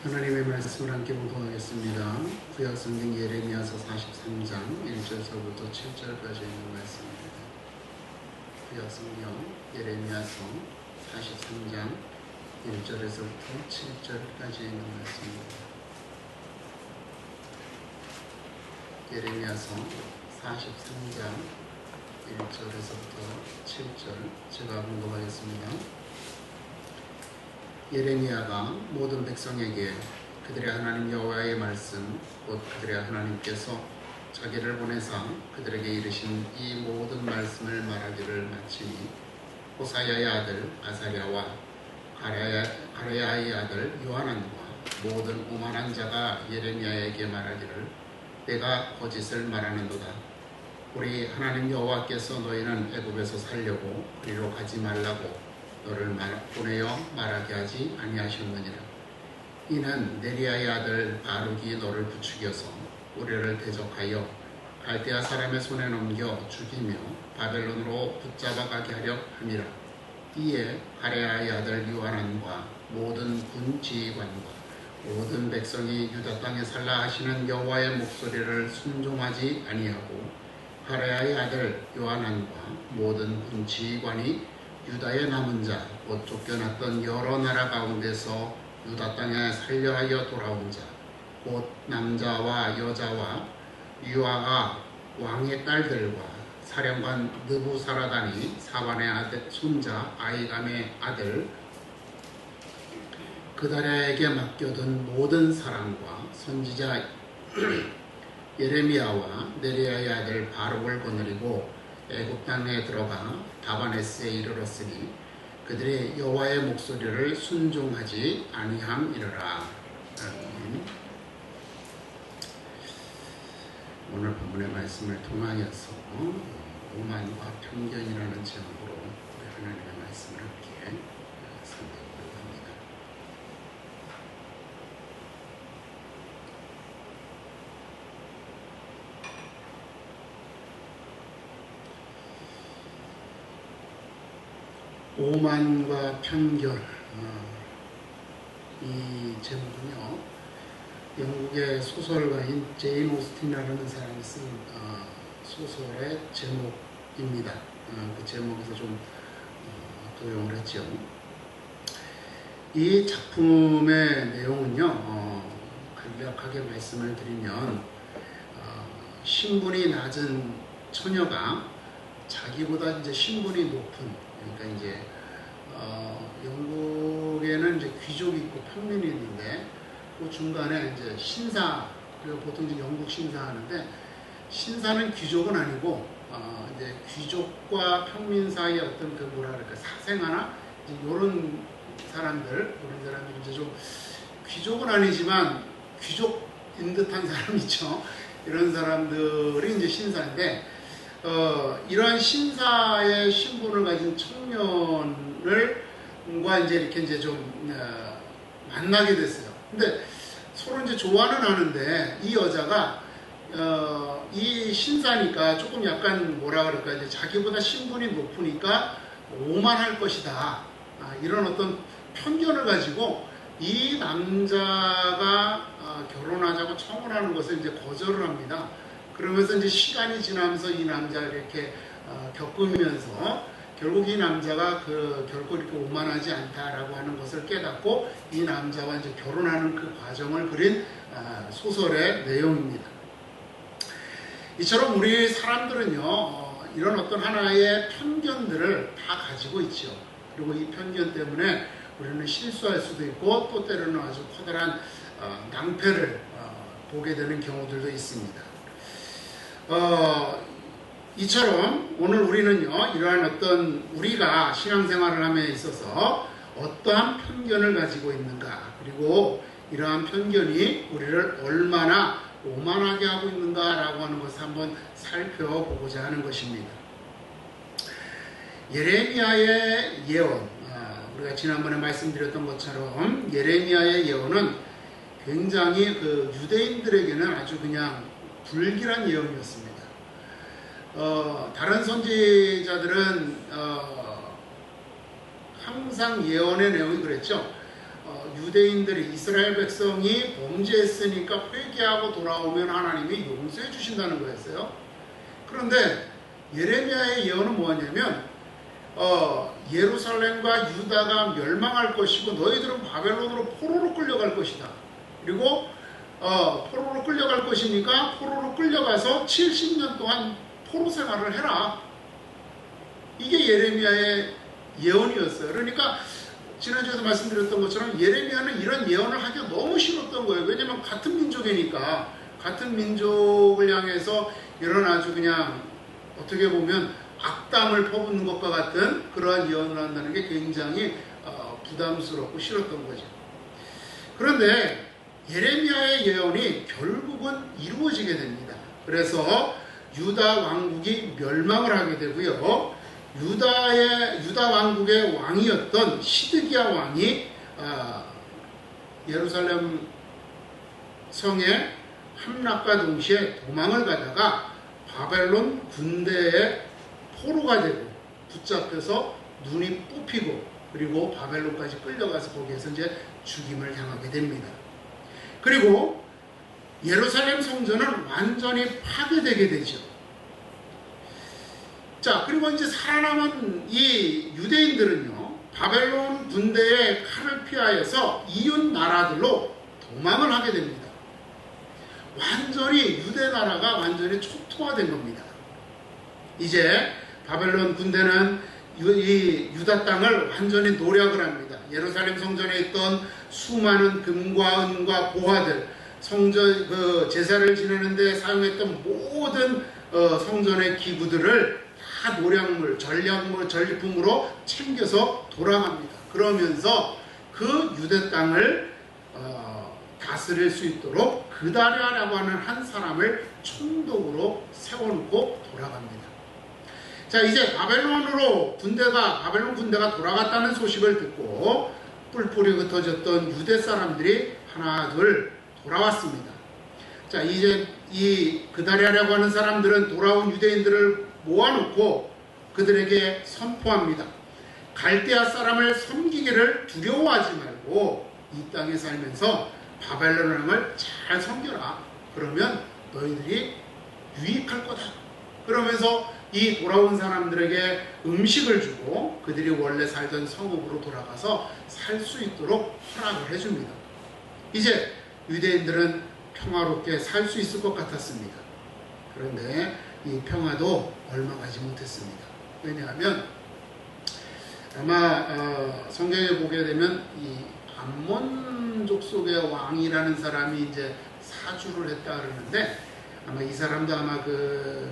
하나님의 말씀을 함께 봉독하겠습니다. 구약성경 예레미야서 43장 1절서부터 7절까지 있는 말씀입니다. 구약성경 예레미야서 43장 1절에서부터 7절까지 있는 말씀입니다. 예레미야서 43장 1절에서부터 7절 제가 봉독하겠습니다. 예레미야가 모든 백성에게 그들의 하나님 여호와의 말씀 곧 그들의 하나님께서 자기를 보내사 그들에게 이르신 이 모든 말씀을 말하기를 마치니 호사야의 아들 아사랴와 가레야의 아들 요하난과 모든 오만한 자가 예레미야에게 말하기를 내가 거짓을 말하는도다. 우리 하나님 여호와께서 너희는 애굽에서 살려고 그리로 가지 말라고 너를 보내어 말하게 하지 아니하셨느니라. 이는 네리야의 아들 바룩이 너를 부추겨서 우리를 대적하여 갈대아 사람의 손에 넘겨 죽이며 바벨론으로 붙잡아 가게 하려 함이라. 이에 가레야의 아들 요하난과 모든 군 지휘관과 모든 백성이 유다 땅에 살라 하시는 여호와의 목소리를 순종하지 아니하고 가레야의 아들 요하난과 모든 군 지휘관이 유다의 남은 자, 곧 쫓겨났던 여러 나라 가운데서 유다 땅에 살려하여 돌아온 자, 곧 남자와 여자와 유아가 왕의 딸들과 사령관 느부사라단이 사반의 아들 손자 아이감의 아들 그다랴에게 맡겨둔 모든 사람과 선지자 예레미야와 네리야의 아들 바룩을 거느리고 애굽 땅에 들어가 다바네스에 이르렀으니 그들의 여호와의 목소리를 순종하지 아니함이러라. 오늘 본문의 말씀을 통하여서 오만과 편견이라는 제목으로 하나님의 말씀을 함께 선택하려고 합니다. 오만과 편견, 이 제목은요 영국의 소설가인 제인 오스틴이라는 사람이 쓴 소설의 제목입니다. 그 제목에서 좀 도용을 했죠. 이 작품의 내용은요 간략하게 말씀을 드리면 신분이 낮은 처녀가 자기보다 이제 신분이 높은, 그러니까 이제 영국에는 이제 귀족이 있고 평민이 있는데 그 중간에 이제 신사, 그리고 보통 이제 영국 신사 하는데 신사는 귀족은 아니고 이제 귀족과 평민 사이의 어떤 그 뭐라 그럴까 사생아나 이제 이런 사람들이 이제 좀 귀족은 아니지만 귀족인 듯한 사람 있죠. 이런 사람들이 이제 신사인데. 이러한 신사의 신분을 가진 청년과 이제 이렇게 이제 좀 만나게 됐어요. 근데 서로 이제 좋아는 하는데 이 여자가 이 신사니까 조금 약간 뭐라 그럴까 이제 자기보다 신분이 높으니까 오만할 것이다. 이런 어떤 편견을 가지고 이 남자가 결혼하자고 청혼하는 것을 이제 거절을 합니다. 그러면서 이제 시간이 지나면서 이 남자를 이렇게 겪으면서 결국 이 남자가 결코 이렇게 오만하지 않다라고 하는 것을 깨닫고 이 남자와 이제 결혼하는 그 과정을 그린 소설의 내용입니다. 이처럼 우리 사람들은요 이런 어떤 하나의 편견들을 다 가지고 있죠. 그리고 이 편견 때문에 우리는 실수할 수도 있고 또 때로는 아주 커다란 낭패를 보게 되는 경우들도 있습니다. 이처럼 오늘 우리는요 이러한 어떤 우리가 신앙생활을 함에 있어서 어떠한 편견을 가지고 있는가, 그리고 이러한 편견이 우리를 얼마나 오만하게 하고 있는가라고 하는 것을 한번 살펴보고자 하는 것입니다. 예레미야의 예언, 우리가 지난번에 말씀드렸던 것처럼 예레미야의 예언은 굉장히 그 유대인들에게는 아주 그냥 불길한 예언이었습니다. 다른 선지자들은 항상 예언의 내용이 그랬죠. 유대인들이 이스라엘 백성이 범죄했으니까 회개하고 돌아오면 하나님이 용서해 주신다는 거였어요. 그런데 예레미야의 예언은 뭐냐면 예루살렘과 유다가 멸망할 것이고 너희들은 바벨론으로 포로로 끌려갈 것이다. 그리고 포로로 끌려갈 것이니까 포로로 끌려가서 70년 동안 포로 생활을 해라. 이게 예레미야의 예언이었어요. 그러니까 지난주에도 말씀드렸던 것처럼 예레미야는 이런 예언을 하기가 너무 싫었던 거예요. 왜냐면 같은 민족이니까, 같은 민족을 향해서 이런 아주 그냥 어떻게 보면 악담을 퍼붓는 것과 같은 그러한 예언을 한다는 게 굉장히 부담스럽고 싫었던 거죠. 그런데 예레미야의 예언이 결국은 이루어지게 됩니다. 그래서 유다 왕국이 멸망을 하게 되고요. 유다 왕국의 왕이었던 시드기야 왕이 예루살렘 성에 함락과 동시에 도망을 가다가 바벨론 군대의 포로가 되고 붙잡혀서 눈이 뽑히고 그리고 바벨론까지 끌려가서 거기에서 이제 죽임을 당하게 됩니다. 그리고 예루살렘 성전은 완전히 파괴되게 되죠. 자, 그리고 이제 살아남은 이 유대인들은요, 바벨론 군대의 칼을 피하여서 이웃 나라들로 도망을 하게 됩니다. 완전히 유대 나라가 완전히 초토화된 겁니다. 이제 바벨론 군대는 이 유다 땅을 완전히 노략을 합니다. 예루살렘 성전에 있던 수많은 금과 은과 보화들, 성전 제사를 지내는데 사용했던 모든 성전의 기구들을 다 노략물, 전략물, 전리품으로 챙겨서 돌아갑니다. 그러면서 그 유대 땅을 다스릴 수 있도록 그다랴라고 하는 한 사람을 총독으로 세워놓고 돌아갑니다. 자, 이제 바벨론 군대가 돌아갔다는 소식을 듣고 뿔뿔이 흩어졌던 유대 사람들이 하나 둘 돌아왔습니다. 자, 이제 이 그다랴라고 하는 사람들은 돌아온 유대인들을 모아놓고 그들에게 선포합니다. 갈대아 사람을 섬기기를 두려워하지 말고 이 땅에 살면서 바벨론 왕을 잘 섬겨라. 그러면 너희들이 유익할 거다. 그러면서 이 돌아온 사람들에게 음식을 주고 그들이 원래 살던 성읍으로 돌아가서 살 수 있도록 허락을 해줍니다. 이제 유대인들은 평화롭게 살 수 있을 것 같았습니다. 그런데 이 평화도 얼마 가지 못했습니다. 왜냐하면 아마 성경에 보게 되면 이 암몬 족속의 왕이라는 사람이 이제 사주를 했다 그러는데 아마 이 사람도 아마 그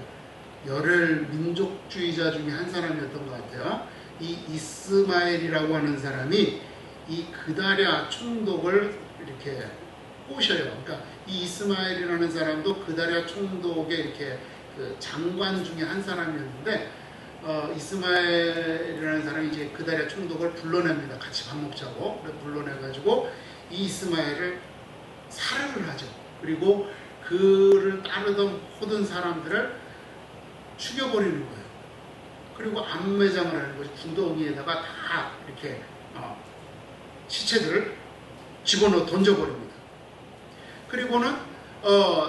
열혈 민족주의자 중에 한 사람이었던 것 같아요. 이 이스마엘이라고 하는 사람이 이 그다랴 총독을 이렇게 꼬셔요. 그러니까 이 이스마엘이라는 사람도 그다랴 총독의 이렇게 그 장관 중에 한 사람이었는데 이스마엘이라는 사람이 이제 그다랴 총독을 불러냅니다. 같이 밥 먹자고. 불러내가지고 이 이스마엘을 살해를 하죠. 그리고 그를 따르던 모든 사람들을 죽여버리는 거예요. 그리고 암매장을 하는 거죠. 구덩이에다가 다 이렇게 시체들을 집어넣어 던져버립니다. 그리고는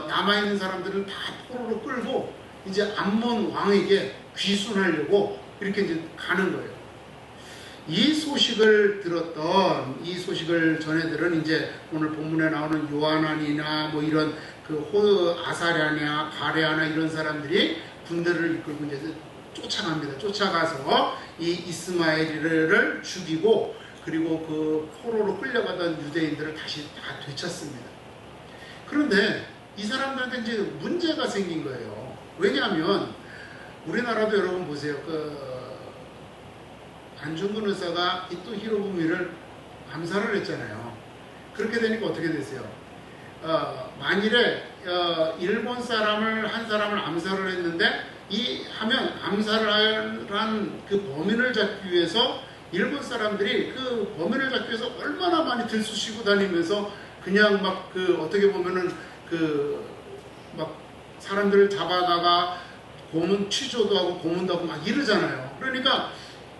남아있는 사람들은 다 포로로 끌고 이제 암몬 왕에게 귀순하려고 이렇게 이제 가는 거예요. 이 소식을 전해들은 이제 오늘 본문에 나오는 요하난이나 뭐 이런 아사랴냐 가랴나 이런 사람들이 군대를 이끌고 이제 쫓아갑니다. 쫓아가서 이 이스마엘을 죽이고 그리고 그 포로로 끌려가던 유대인들을 다시 다 되찾습니다. 그런데 이 사람들한테 이제 문제가 생긴 거예요. 왜냐하면 우리나라도 여러분 보세요. 안중근 의사가 이토 히로부미를 암살을 했잖아요. 그렇게 되니까 어떻게 되세요? 만일에 일본 사람을 한 사람을 암살을 했는데 암살을 한 그 범인을 잡기 위해서 일본 사람들이 그 범인을 잡기 위해서 얼마나 많이 들쑤시고 다니면서 그냥 막 어떻게 보면은 막 사람들을 잡아다가 고문 취조도 하고 고문도 하고 막 이러잖아요. 그러니까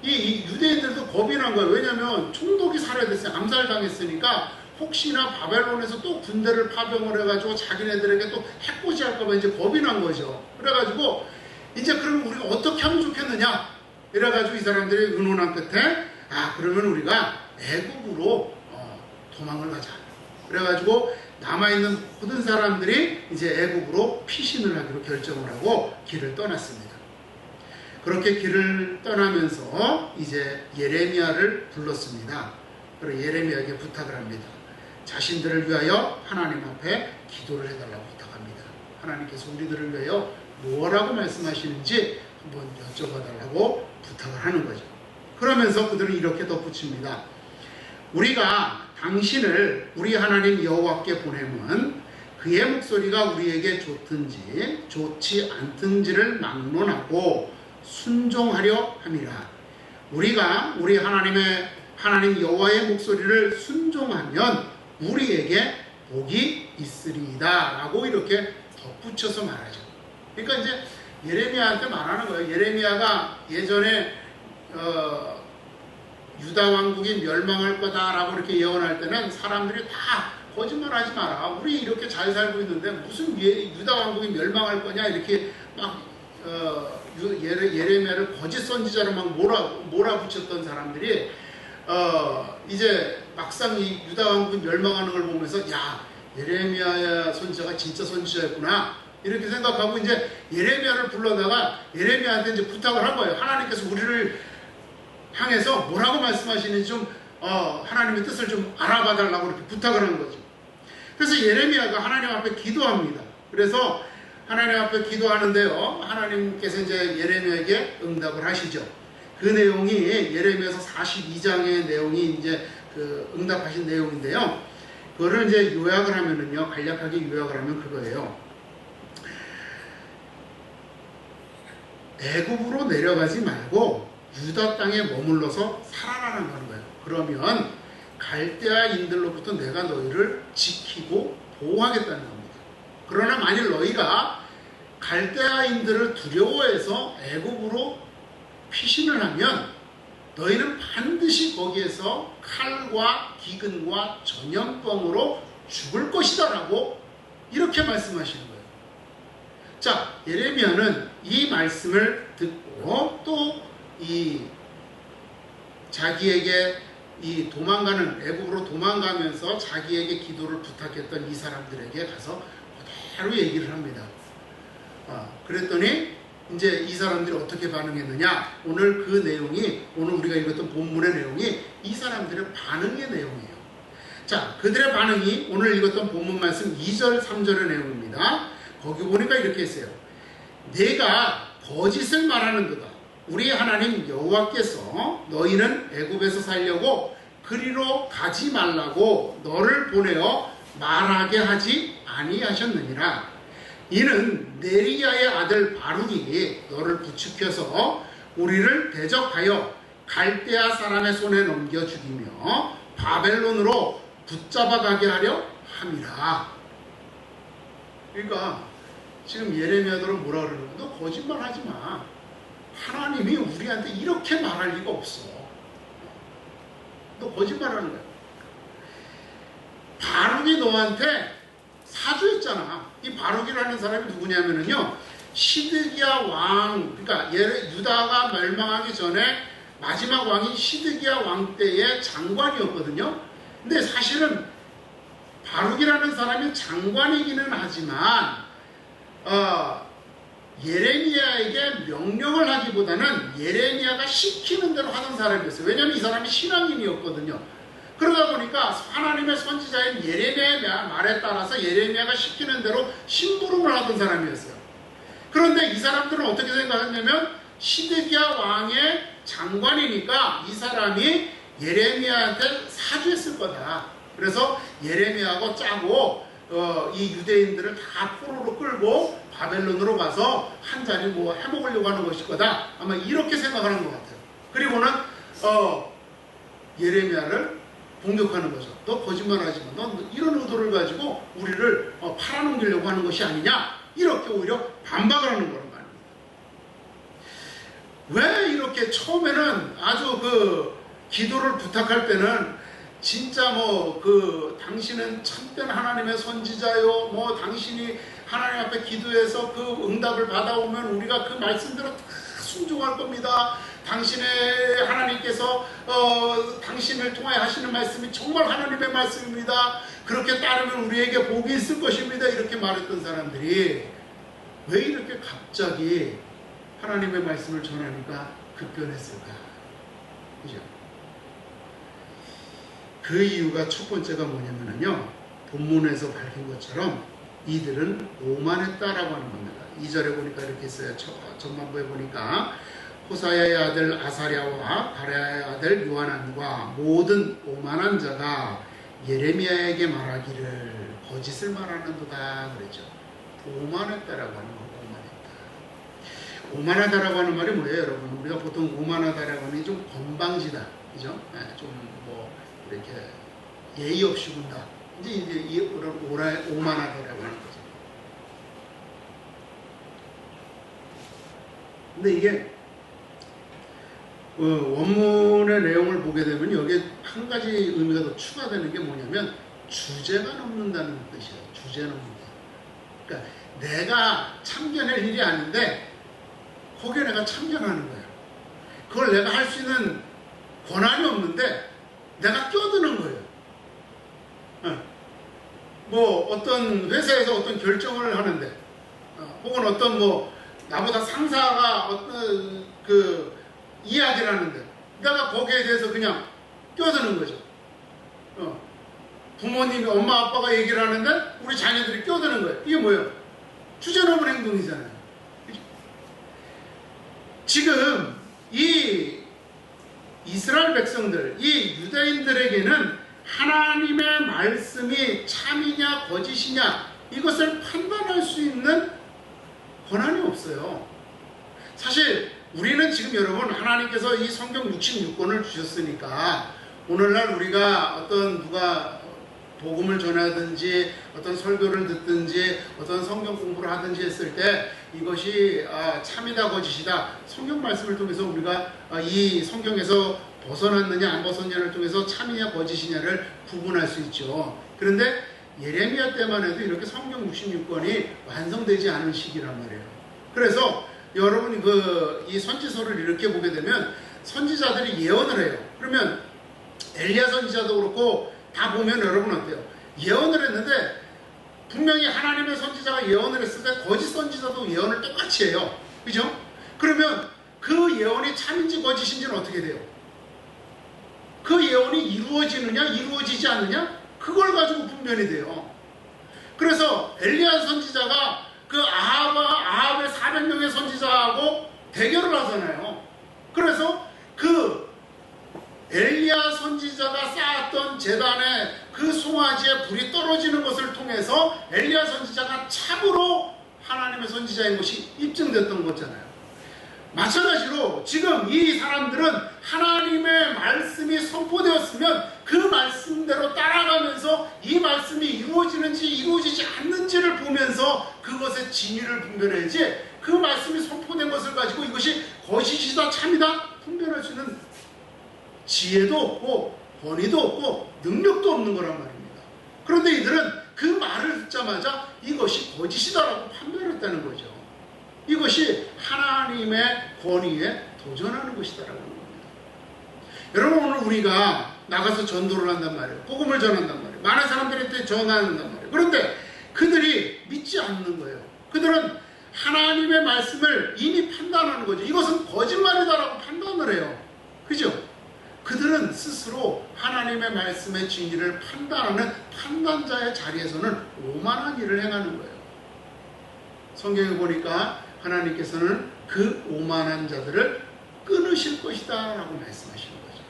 이 유대인들도 겁이 난 거예요. 왜냐하면 총독이 살해됐어요. 암살당했으니까 혹시나 바벨론에서 또 군대를 파병을 해가지고 자기네들에게 또 해코지할까봐 이제 겁이 난 거죠. 그래가지고 이제 그러면 우리가 어떻게 하면 좋겠느냐? 이래가지고 이 사람들이 의논한 끝에 그러면 우리가 애굽으로 도망을 가자. 그래가지고 남아있는 모든 사람들이 이제 애굽으로 피신을 하기로 결정을 하고 길을 떠났습니다. 그렇게 길을 떠나면서 이제 예레미야를 불렀습니다. 그리고 예레미야에게 부탁을 합니다. 자신들을 위하여 하나님 앞에 기도를 해달라고 부탁합니다. 하나님께서 우리들을 위하여 뭐라고 말씀하시는지 한번 여쭤봐달라고 부탁을 하는 거죠. 그러면서 그들은 이렇게 덧붙입니다. 우리가 당신을 우리 하나님 여호와께 보내면 그의 목소리가 우리에게 좋든지 좋지 않든지를 막론하고 순종하려 함이라. 우리가 우리 하나님 여호와의 목소리를 순종하면 우리에게 복이 있으리이다 라고 이렇게 덧붙여서 말하죠. 그러니까 이제 예레미야한테 말하는 거예요. 예레미야가 예전에 유다 왕국이 멸망할 거다라고 이렇게 예언할 때는 사람들이 다 거짓말하지 마라. 우리 이렇게 잘 살고 있는데 무슨 유다 왕국이 멸망할 거냐 이렇게 막 예레미야를 거짓 선지자로 막 몰아붙였던 사람들이 이제 막상 이 유다 왕국이 멸망하는 걸 보면서 야, 예레미야 선지자가 진짜 선지자였구나 이렇게 생각하고 이제 예레미야를 불러다가 예레미야한테 이제 부탁을 한 거예요. 하나님께서 우리를 향해서 뭐라고 말씀하시는지 좀 하나님의 뜻을 좀 알아봐 달라고 이렇게 부탁을 한 거죠. 그래서 예레미야가 하나님 앞에 기도합니다. 그래서 하나님 앞에 기도하는데요, 하나님께서 이제 예레미야에게 응답을 하시죠. 그 내용이 예레미야서 42장의 내용이 이제 그 응답하신 내용인데요. 그거를 이제 요약을 하면은요, 간략하게 요약을 하면 그거예요. 애굽으로 내려가지 말고 유다 땅에 머물러서 살아나는 거예요. 그러면 갈대아인들로부터 내가 너희를 지키고 보호하겠다는 겁니다. 그러나 만일 너희가 갈대아인들을 두려워해서 애굽으로 피신을 하면 너희는 반드시 거기에서 칼과 기근과 전염병으로 죽을 것이다 라고 이렇게 말씀하시는 거예요. 자, 예레미야는 이 말씀을 듣고 또 이 자기에게 이 도망가는 애굽으로 도망가면서 자기에게 기도를 부탁했던 이 사람들에게 가서 그대로 얘기를 합니다. 그랬더니 이제 이 사람들이 어떻게 반응했느냐, 오늘 그 내용이 오늘 우리가 읽었던 본문의 내용이 이 사람들의 반응의 내용이에요. 자, 그들의 반응이 오늘 읽었던 본문 말씀 2절 3절의 내용입니다. 거기 보니까 이렇게 했어요. 내가 거짓을 말하는도다. 우리 하나님 여호와께서 너희는 애굽에서 살려고 그리로 가지 말라고 너를 보내어 말하게 하지 아니하셨느니라. 이는 네리야의 아들 바룩이 너를 부추겨서 우리를 대적하여 갈대아 사람의 손에 넘겨 죽이며 바벨론으로 붙잡아 가게 하려 함이라. 그러니까 지금 예레미야들은 뭐라 그러는 거야? 너 거짓말 하지 마. 하나님이 우리한테 이렇게 말할 리가 없어. 너 거짓말하는 거야. 바룩이 너한테 사주했잖아. 이 바룩이라는 사람이 누구냐면요, 시드기야 왕, 그러니까 유다가 멸망하기 전에 마지막 왕인 시드기야 왕 때의 장관이었거든요. 근데 사실은 바룩이라는 사람이 장관이기는 하지만 예레미야에게 명령을 하기보다는 예레미야가 시키는 대로 하는 사람이었어요. 왜냐하면 이 사람이 신앙인이었거든요. 그러다 보니까 하나님의 선지자인 예레미야의 말에 따라서 예레미야가 시키는 대로 심부름을 하던 사람이었어요. 그런데 이 사람들은 어떻게 생각했냐면 시드기야 왕의 장관이니까 이 사람이 예레미야한테 사주했을 거다. 그래서 예레미야하고 짜고 이 유대인들을 다 포로로 끌고 바벨론으로 가서 한 자리 뭐 해먹으려고 하는 것일 거다. 아마 이렇게 생각하는 것 같아요. 그리고는 예레미야를 공격하는 거죠. 너 거짓말하지 마. 너 이런 의도를 가지고 우리를 팔아넘기려고 하는 것이 아니냐. 이렇게 오히려 반박을 하는 거란 말입니다. 왜 이렇게 처음에는 아주 기도를 부탁할 때는 진짜 당신은 참된 하나님의 선지자요, 당신이 하나님 앞에 기도해서 그 응답을 받아오면 우리가 그 말씀대로 다 순종할 겁니다. 당신의 하나님께서 당신을 통하여 하시는 말씀이 정말 하나님의 말씀입니다. 그렇게 따르면 우리에게 복이 있을 것입니다. 이렇게 말했던 사람들이 왜 이렇게 갑자기 하나님의 말씀을 전하니까 급변했을까? 그죠? 그 이유가 첫 번째가 뭐냐면요, 본문에서 밝힌 것처럼 이들은 오만했다라고 하는 겁니다. 2절에 보니까 이렇게 있어요. 전반부에 보니까 호사야의 아들 아사랴와 가랴의 아들 요하난과 모든 오만한 자가 예레미야에게 말하기를 거짓을 말하는도다 그랬죠. 오만했다라고 하는 거. 오만하다라고 하는 말이 뭐예요, 여러분? 우리가 보통 오만하다라고 하는 게 좀 건방지다, 그죠? 좀 이렇게 예의 없이 군다. 이제 오만하다라고 하는 거죠. 근데 이게 원문의 내용을 보게 되면 여기에 한 가지 의미가 더 추가되는 게 뭐냐면 주제가 넘는다는 뜻이에요. 주제 넘는다. 그러니까 내가 참견할 일이 아닌데 거기에 내가 참견하는 거예요. 그걸 내가 할 수 있는 권한이 없는데 내가 껴드는 거예요. 어떤 회사에서 어떤 결정을 하는데 혹은 어떤 나보다 상사가 어떤 이야기를 하는데 내가 거기에 대해서 그냥 껴드는 거죠. 부모님이 엄마 아빠가 얘기를 하는데 우리 자녀들이 껴드는 거예요. 이게 뭐예요? 주제 넘은 행동이잖아요. 지금 이 이스라엘 백성들, 이 유대인들에게는 하나님의 말씀이 참이냐 거짓이냐 이것을 판단할 수 있는 권한이 없어요. 사실 우리는 지금 여러분 하나님께서 이 성경 66권을 주셨으니까 오늘날 우리가 누가 복음을 전하든지 어떤 설교를 듣든지 어떤 성경 공부를 하든지 했을 때 이것이 참이다 거짓이다 성경 말씀을 통해서 우리가 이 성경에서 벗어났느냐 안 벗어났냐를 통해서 참이냐 거짓이냐를 구분할 수 있죠. 그런데 예레미야 때만 해도 이렇게 성경 66권이 완성되지 않은 시기란 말이에요. 그래서 여러분이 이 선지서를 이렇게 보게 되면 선지자들이 예언을 해요. 그러면 엘리야 선지자도 그렇고 다 보면 여러분 어때요? 예언을 했는데 분명히 하나님의 선지자가 예언을 했을 때 거짓 선지자도 예언을 똑같이 해요. 그죠? 그러면 그 예언이 참인지 거짓인지는 어떻게 돼요? 그 예언이 이루어지느냐 이루어지지 않느냐 그걸 가지고 분별이 돼요. 그래서 엘리야 선지자가 아합의 400명의 선지자하고 대결을 하잖아요. 그래서 엘리야 선지자가 쌓았던 제단에 그 송아지에 불이 떨어지는 것을 통해서 엘리야 선지자가 참으로 하나님의 선지자인 것이 입증됐던 거잖아요. 마찬가지로 지금 이 사람들은 하나님의 말씀이 선포되었으면 그 말씀대로 따라가면서 이 말씀이 이루어지는지 이루어지지 않는지를 보면서 그것의 진위를 분별해야지 그 말씀이 선포된 것을 가지고 이것이 거짓이다 참이다 분별할 수 있는 지혜도 없고 권위도 없고 능력도 없는 거란 말입니다. 그런데 이들은 그 말을 듣자마자 이것이 거짓이다라고 판별했다는 거죠. 이것이 하나님의 권위에 도전하는 것이다라고 하는 겁니다. 여러분 오늘 우리가 나가서 전도를 한단 말이에요. 복음을 전한단 말이에요. 많은 사람들한테 전하는단 말이에요. 그런데 그들이 믿지 않는 거예요. 그들은 하나님의 말씀을 이미 판단하는 거죠. 이것은 거짓말이다라고 판단을 해요. 그죠? 그들은 스스로 하나님의 말씀의 진리를 판단하는 판단자의 자리에서는 오만한 일을 행하는 거예요. 성경에 보니까 하나님께서는 그 오만한 자들을 끊으실 것이다 라고 말씀하시는 거죠.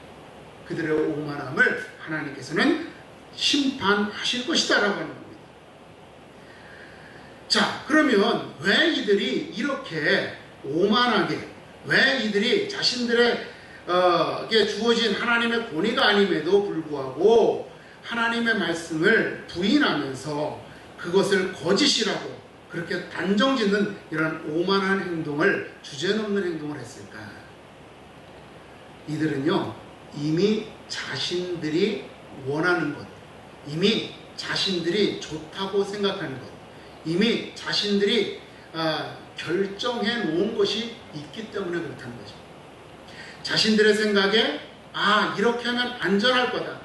그들의 오만함을 하나님께서는 심판하실 것이다 라고 하는 겁니다. 자, 그러면 왜 이들이 이렇게 오만하게, 왜 이들이 자신들의 게 주어진 하나님의 권위가 아님에도 불구하고 하나님의 말씀을 부인하면서 그것을 거짓이라고 그렇게 단정짓는 이런 오만한 행동을 주제넘는 행동을 했을까? 이들은요, 이미 자신들이 원하는 것, 이미 자신들이 좋다고 생각하는 것, 이미 자신들이 결정해 놓은 것이 있기 때문에 그렇다는 거죠. 자신들의 생각에 이렇게 하면 안전할 거다,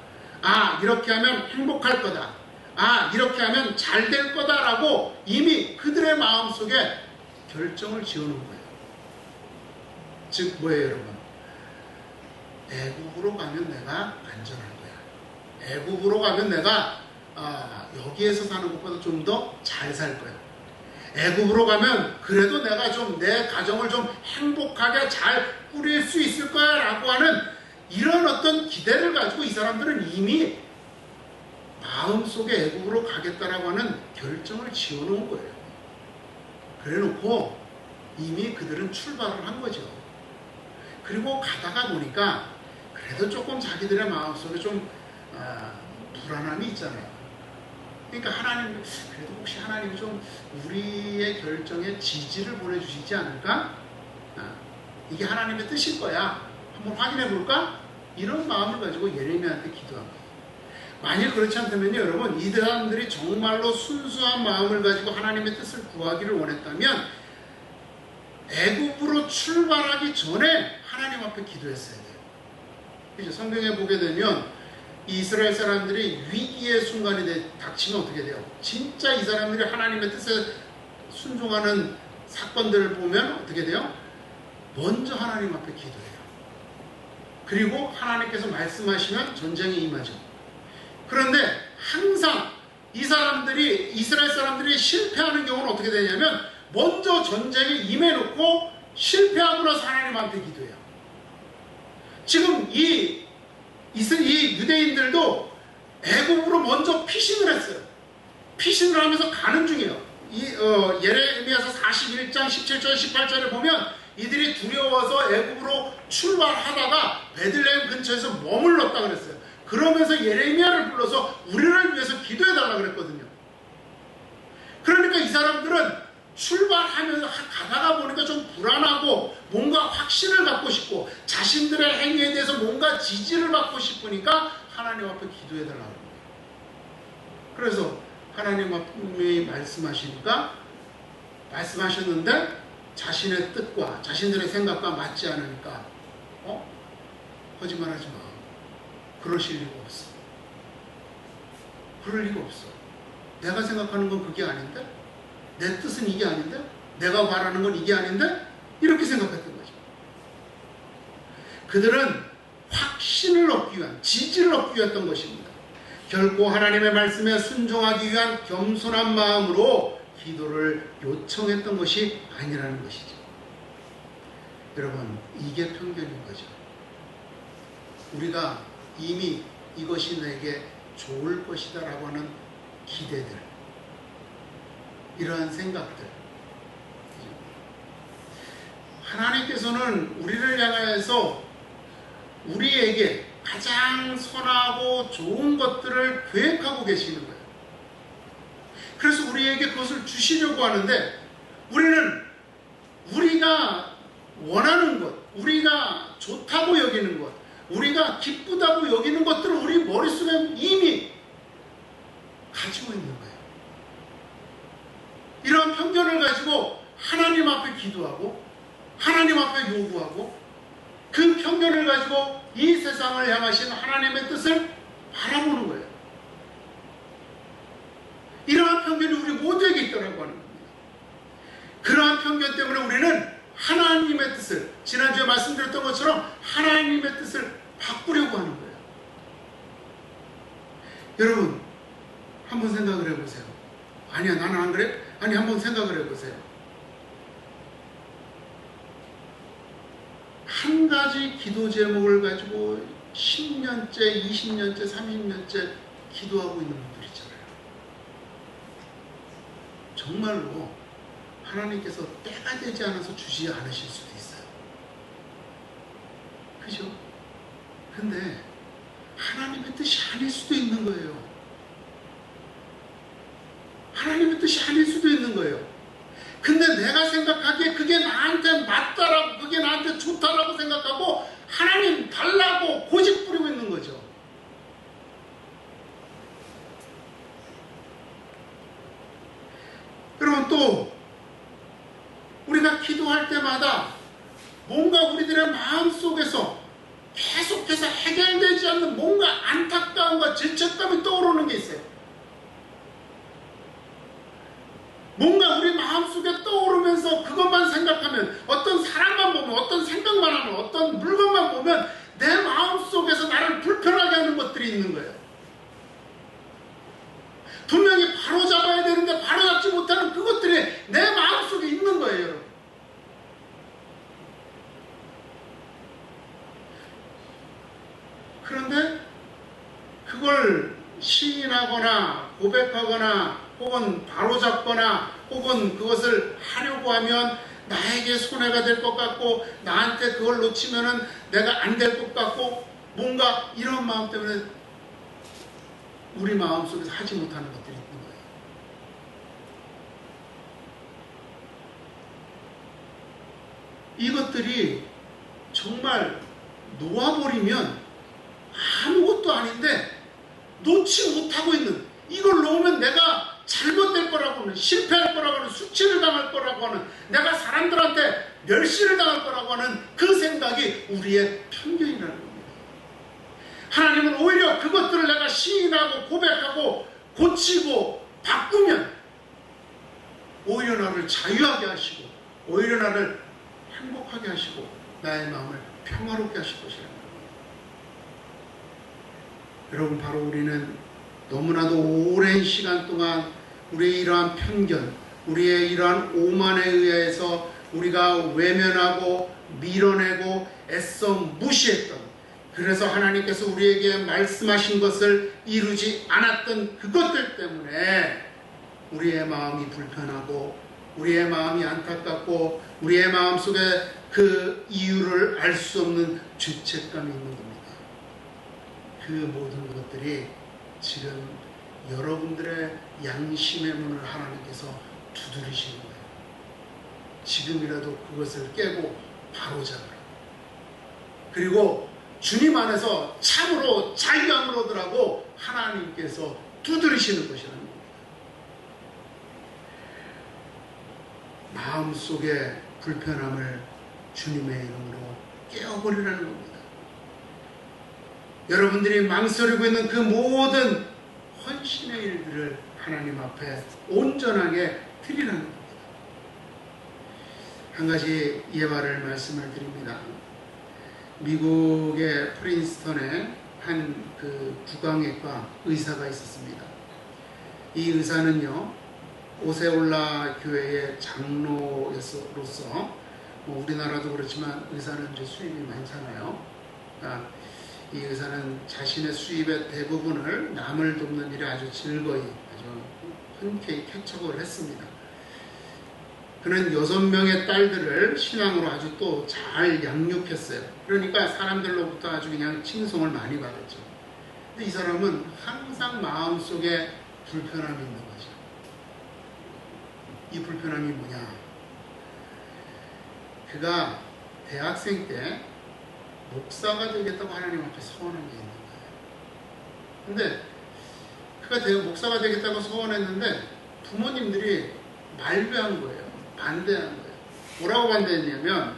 이렇게 하면 행복할 거다, 이렇게 하면 잘 될 거다라고 이미 그들의 마음속에 결정을 지어놓은 거예요. 즉 뭐예요, 여러분? 애국으로 가면 내가 안전할 거야. 애국으로 가면 내가 여기에서 사는 것보다 좀 더 잘 살 거야. 애국으로 가면 그래도 내가 좀 내 가정을 좀 행복하게 잘 꾸릴 수 있을 거야 라고 하는 이런 어떤 기대를 가지고 이 사람들은 이미 마음속에 애국으로 가겠다라고 하는 결정을 지어놓은 거예요. 그래놓고 이미 그들은 출발을 한 거죠. 그리고 가다가 보니까 그래도 조금 자기들의 마음속에 좀 불안함이 있잖아요. 그러니까 하나님, 그래도 혹시 하나님이 좀 우리의 결정에 지지를 보내주시지 않을까? 이게 하나님의 뜻일 거야. 한번 확인해 볼까? 이런 마음을 가지고 예레미야한테 기도한 거예요. 만일 그렇지 않다면요, 여러분, 이 사람들이 정말로 순수한 마음을 가지고 하나님의 뜻을 구하기를 원했다면 애굽으로 출발하기 전에 하나님 앞에 기도했어야 돼요. 그죠? 성경에 보게 되면 이스라엘 사람들이 위기의 순간이 닥치면 어떻게 돼요? 진짜 이 사람들이 하나님의 뜻에 순종하는 사건들을 보면 어떻게 돼요? 먼저 하나님 앞에 기도해요. 그리고 하나님께서 말씀하시면 전쟁에 임하죠. 그런데 항상 이스라엘 사람들이 실패하는 경우는 어떻게 되냐면 먼저 전쟁에 임해놓고 실패하고 나서 하나님한테 기도해요. 지금 이 유대인들도 애굽으로 먼저 피신을 했어요. 피신을 하면서 가는 중이에요. 예레미야서 41장 17절 18절을 보면 이들이 두려워서 애굽으로 출발하다가 베들레헴 근처에서 머물렀다 그랬어요. 그러면서 예레미야를 불러서 우리를 위해서 기도해달라 그랬거든요. 그러니까 이 사람들은 출발하면서 가다가 보니까 좀 불안하고 뭔가 확신을 갖고 싶고 자신들의 행위에 대해서 뭔가 지지를 받고 싶으니까 하나님 앞에 기도해달라고 합니다. 그래서 하나님이 말씀하셨는데 자신의 뜻과 자신들의 생각과 맞지 않으니까 거짓말하지 마. 그러실 리가 없어. 그럴 리가 없어. 내가 생각하는 건 그게 아닌데? 내 뜻은 이게 아닌데? 내가 바라는 건 이게 아닌데? 이렇게 생각했던 거죠. 그들은 확신을 얻기 위한, 지지를 얻기 위했던 것입니다. 결코 하나님의 말씀에 순종하기 위한 겸손한 마음으로 기도를 요청했던 것이 아니라는 것이죠. 여러분, 이게 편견인 거죠. 우리가 이미 이것이 내게 좋을 것이다 라고 하는 기대들, 이러한 생각들, 하나님께서는 우리를 향하여서 우리에게 가장 선하고 좋은 것들을 계획하고 계시는 거예요. 그래서 우리에게 그것을 주시려고 하는데 우리는 우리가 원하는 것, 우리가 좋다고 여기는 것, 우리가 기쁘다고 여기는 것들을 우리 머릿속에 이미 가지고 있는 거예요. 이런 편견을 가지고 하나님 앞에 기도하고 하나님 앞에 요구하고 그 편견을 가지고 이 세상을 향하신 하나님의 뜻을 바라보는 거예요. 이러한 편견이 우리 모두에게 있다고 하는 겁니다. 그러한 편견 때문에 우리는 하나님의 뜻을, 지난주에 말씀드렸던 것처럼 하나님의 뜻을 바꾸려고 하는 거예요. 여러분, 한번 생각을 해보세요. 아니야, 나는 안 그래? 아니, 한번 생각을 해보세요. 한 가지 기도 제목을 가지고 10년째, 20년째, 30년째 기도하고 있는 분들 있잖아요. 정말로 하나님께서 때가 되지 않아서 주지 않으실 수도 있어요. 그죠? 근데 하나님의 뜻이 아닐 수도 있는 거예요. 하나님의 뜻이 아닐 수도 있는 거예요. 근데 내가 생각하기에 그게 나한테 맞다라고, 그게 나한테 좋다라고 생각하고 하나님 달라고 고집 부리고 있는 거죠. 그러면 또 우리가 기도할 때마다 뭔가 우리들의 마음속에서 계속해서 해결되지 않는 뭔가 안타까움과 죄책감이 떠오르는 게 있어요. 뭔가 우리 마음속에 떠오르면서 그것만 생각하면, 어떤 사람만 보면, 어떤 생각만 하면, 어떤 물건만 보면 내 마음속에서 나를 불편하게 하는 것들이 있는 거예요. 분명히 바로잡아야 되는데 바로잡지 못하는 그것들이 내 마음속에 있는 거예요, 여러분. 그런데 그걸 시인하거나 고백하거나 혹은 바로잡거나 혹은 그것을 하려고 하면 나에게 손해가 될 것 같고, 나한테 그걸 놓치면은 내가 안 될 것 같고, 뭔가 이런 마음 때문에 우리 마음속에서 하지 못하는 것들이 있는 거예요. 이것들이 정말 놓아버리면 아무것도 아닌데 놓지 못하고 있는, 이걸 놓으면 내가 잘못될 거라고 하는, 실패할 거라고 하는, 수치를 당할 거라고 하는, 내가 사람들한테 멸시를 당할 거라고 하는 그 생각이 우리의 편견이라는 겁니다. 하나님은 오히려 그것들을 내가 시인하고 고백하고 고치고 바꾸면 오히려 나를 자유하게 하시고, 오히려 나를 행복하게 하시고, 나의 마음을 평화롭게 하실 것이라는 겁니다. 여러분, 바로 우리는 너무나도 오랜 시간 동안 우리의 이러한 편견, 우리의 이러한 오만에 의해서 우리가 외면하고 밀어내고 애써 무시했던, 그래서 하나님께서 우리에게 말씀하신 것을 이루지 않았던 그것들 때문에 우리의 마음이 불편하고 우리의 마음이 안타깝고 우리의 마음속에 그 이유를 알 수 없는 죄책감이 있는 겁니다. 그 모든 것들이 지금 여러분들의 양심의 문을 하나님께서 두드리시는 거예요. 지금이라도 그것을 깨고 바로잡으라. 그리고 주님 안에서 참으로 자유함을 얻으라고 하나님께서 두드리시는 것이라는 겁니다. 마음속의 불편함을 주님의 이름으로 깨어버리라는 겁니다. 여러분들이 망설이고 있는 그 모든 헌신의 일들을 하나님 앞에 온전하게 드리라는 겁니다. 한 가지 예화를 말씀을 드립니다. 미국의 프린스턴에 한 그 구강외과 의사가 있었습니다. 이 의사는요, 오세올라 교회의 장로로서, 우리나라도 그렇지만 의사는 이제 수입이 많잖아요. 그러니까 이 의사는 자신의 수입의 대부분을 남을 돕는 일에 아주 즐거이, 아주 흔쾌히 쾌척을 했습니다. 그는 6명의 딸들을 신앙으로 아주 또 잘 양육했어요. 그러니까 사람들로부터 아주 그냥 칭송을 많이 받았죠. 근데 이 사람은 항상 마음속에 불편함이 있는 거죠. 이 불편함이 뭐냐? 그가 대학생 때 목사가 되겠다고 하나님 앞에 소원한 게 있는 거예요. 근데 그가 목사가 되겠다고 소원했는데 부모님들이 말배한 거예요. 반대한 거예요. 뭐라고 반대했냐면,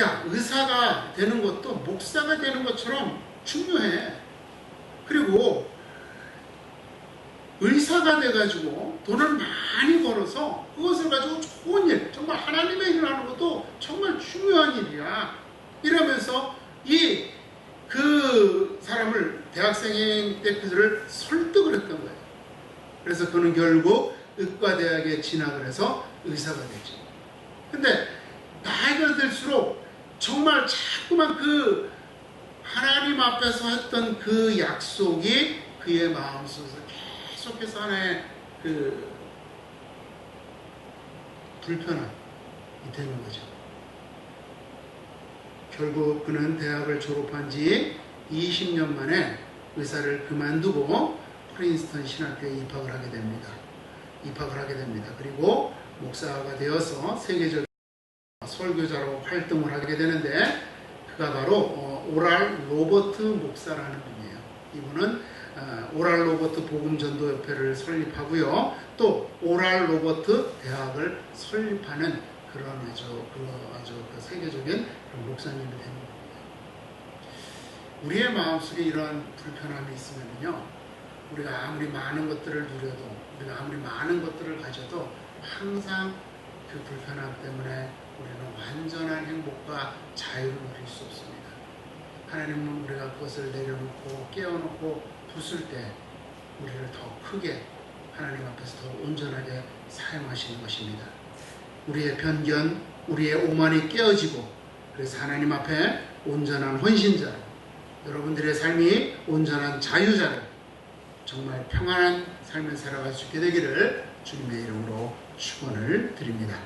야, 의사가 되는 것도 목사가 되는 것처럼 중요해. 그리고 의사가 돼가지고 돈을 많이 벌어서 그것을 가지고 좋은 일, 정말 하나님의 일을 하는 것도 정말 중요한 일이야. 이러면서 그 사람을, 대학생 때 그들을 설득을 했던 거예요. 그래서 그는 결국 의과대학에 진학을 해서 의사가 되죠. 근데 나이가 들수록 정말 자꾸만 그 하나님 앞에서 했던 그 약속이 그의 마음속에서 계속해서 하나의 그 불편함이 되는 거죠. 결국 그는 대학을 졸업한 지 20년 만에 의사를 그만두고 프린스턴 신학교에 입학을 하게 됩니다. 그리고 목사가 되어서 세계적 설교자로 활동을 하게 되는데, 그가 바로 오랄 로버트 목사라는 분이에요. 이분은 오랄 로버트 복음전도협회를 설립하고요. 또 오랄 로버트 대학을 설립하는 그런 아주 그 세계적인 그런 목사님이 되는 겁니다. 우리의 마음속에 이러한 불편함이 있으면요, 우리가 아무리 많은 것들을 누려도, 우리가 아무리 많은 것들을 가져도 항상 그 불편함 때문에 우리는 완전한 행복과 자유를 누릴 수 없습니다. 하나님은 우리가 그것을 내려놓고 깨어놓고 부술 때 우리를 더 크게 하나님 앞에서 더 온전하게 사용하시는 것입니다. 우리의 편견, 우리의 오만이 깨어지고, 그래서 하나님 앞에 온전한 헌신자로, 여러분들의 삶이 온전한 자유자로, 정말 평안한 삶을 살아갈 수 있게 되기를 주님의 이름으로 축원을 드립니다.